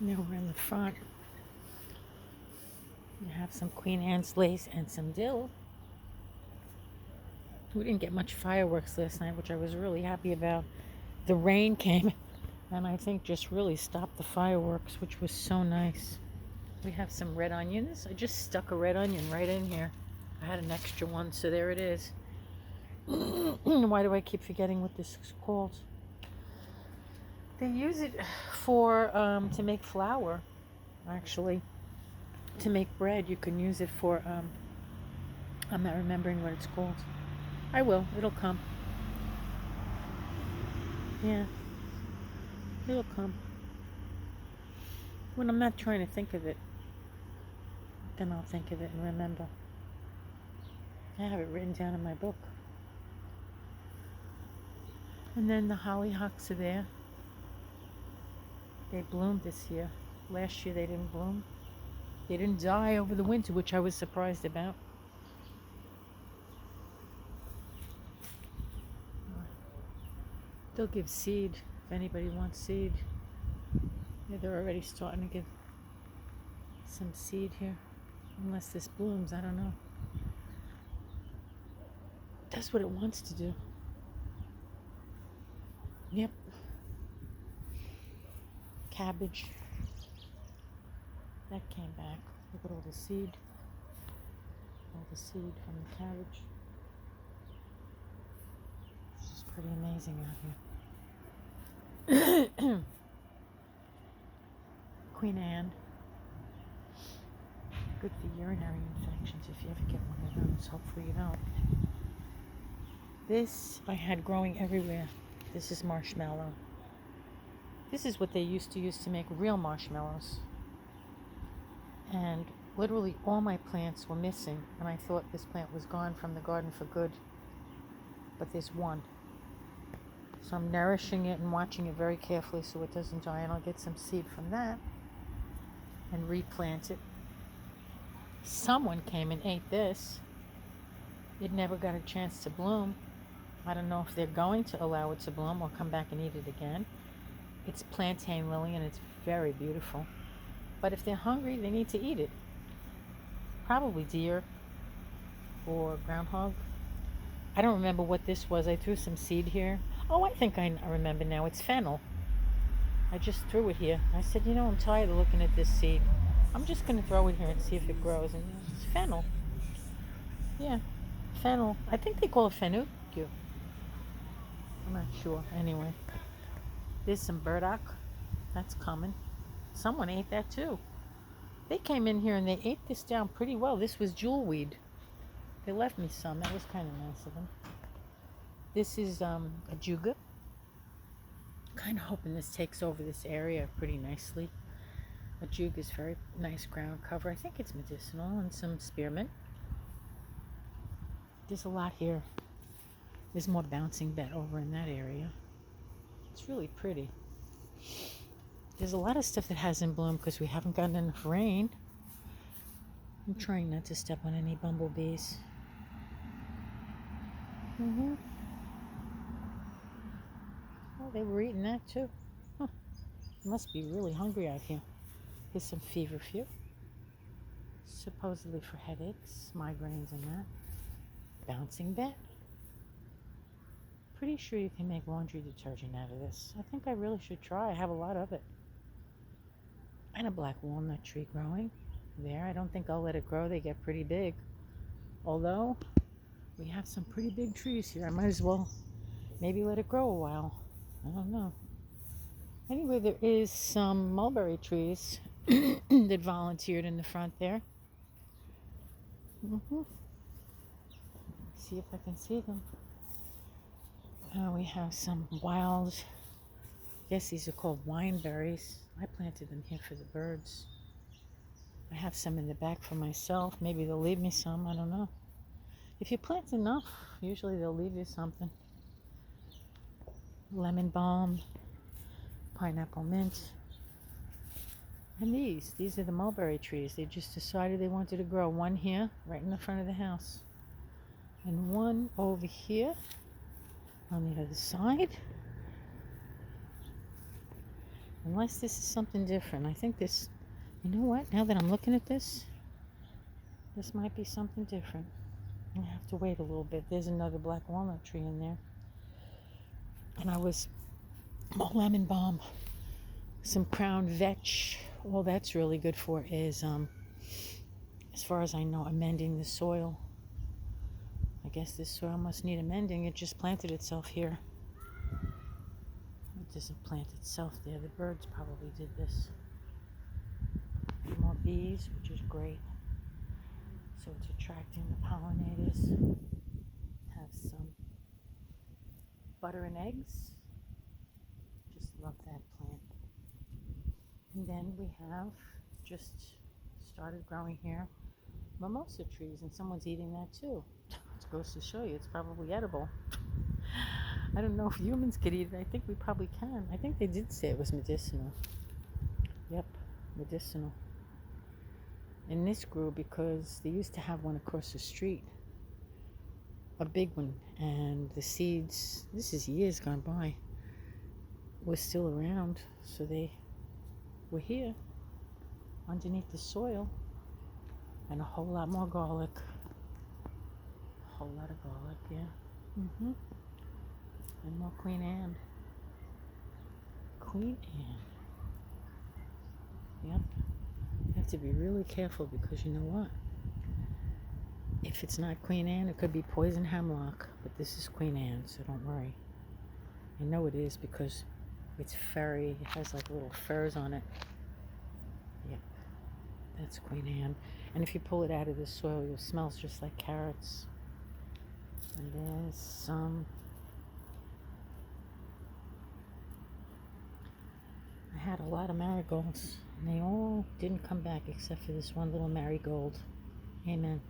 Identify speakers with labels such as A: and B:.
A: Now we're in the front. We have some Queen Anne's lace and some dill. We didn't get much fireworks last night, which I was really happy about. The rain came and I think just really stopped the fireworks, which was so nice. We have some red onions. I just stuck a red onion right in here. I had an extra one, so there it is. Why do I keep forgetting what this is called? They use it for to make flour, actually. To make bread, you can use it for. I'm not remembering what it's called. I will. It'll come. Yeah, it'll come. When I'm not trying to think of it, then I'll think of it and remember. I have it written down in my book. And then the hollyhocks are there. They bloomed this year. Last year they didn't bloom. They didn't die over the winter, which I was surprised about. They'll give seed if anybody wants seed. Yeah, they're already starting to give some seed here. Unless this blooms, I don't know. That's what it wants to do. Yep. Cabbage. That came back. Look at all the seed. All the seed from the cabbage. This is pretty amazing out here. Queen Anne. Good for urinary infections if you ever get one of those. Hopefully you don't. This I had growing everywhere. This is marshmallow. This is what they used to use to make real marshmallows. And literally all my plants were missing, and I thought this plant was gone from the garden for good. But there's one. So I'm nourishing it and watching it very carefully so it doesn't die, and I'll get some seed from that and replant it. Someone came and ate this. It never got a chance to bloom. I don't know if they're going to allow it to bloom or come back and eat it again. It's plantain lily and it's very beautiful. But if they're hungry, they need to eat it. Probably deer or groundhog. I don't remember what this was. I threw some seed here. Oh, I think I remember now. It's fennel. I just threw it here. I said, I'm tired of looking at this seed. I'm just going to throw it here and see if it grows. And it's fennel. Yeah, fennel. I think they call it fenugreek. I'm not sure. Anyway, there's some burdock. That's common. Someone ate that too. They came in here and they ate this down pretty well. This was jewelweed. They left me some. That was kind of nice of them. This is a juga. Kind of hoping this takes over this area pretty nicely. A juga is very nice ground cover. I think it's medicinal, and some spearmint. There's a lot here. There's more bouncing bet over in that area. It's really pretty. There's a lot of stuff that hasn't bloomed because we haven't gotten enough rain. I'm trying not to step on any bumblebees. Oh, they were eating that too. Huh. Must be really hungry out here. Here's some feverfew. Supposedly for headaches, migraines, and that. Bouncing bet. Pretty sure you can make laundry detergent out of this. I think I really should try. I have a lot of it. And a black walnut tree growing there. I don't think I'll let it grow. They get pretty big. Although we have some pretty big trees here. I might as well maybe let it grow a while. I don't know. Anyway, there is some mulberry trees that volunteered in the front there. See if I can see them. We have some wild, I guess these are called wineberries. I planted them here for the birds. I have some in the back for myself. Maybe they'll leave me some. I don't know. If you plant enough, usually they'll leave you something. Lemon balm, pineapple mint. And these are the mulberry trees. They just decided they wanted to grow. One here, right in the front of the house. And one over here on the other side. Unless this is something different. I think this, you know what? Now that I'm looking at this might be something different. I have to wait a little bit. There's another black walnut tree in there. And lemon balm, some crown vetch. All that's really good for is, as far as I know, amending the soil. I guess this soil must need amending. It just planted itself here. It doesn't plant itself there. The birds probably did this. More bees, which is great. So it's attracting the pollinators. Have some butter and eggs. Just love that plant. And then we have just started growing here mimosa trees, and someone's eating that too. It goes to show you it's probably edible. I don't know if humans could eat it. I think we probably can. I think they did say it was medicinal. Yep, medicinal. And this grew because they used to have one across the street, a big one, and the seeds, this is years gone by, were still around, so they were here underneath the soil. And a whole lot more garlic. A whole lot of garlic, yeah. And more Queen Anne. Queen Anne. Yep. You have to be really careful because you know what? If it's not Queen Anne, it could be poison hemlock. But this is Queen Anne, so don't worry. I know it is because it's furry. It has like little furs on it. Yep. That's Queen Anne. And if you pull it out of the soil, it smells just like carrots. And there's some. I had a lot of marigolds, and they all didn't come back except for this one little marigold. Amen.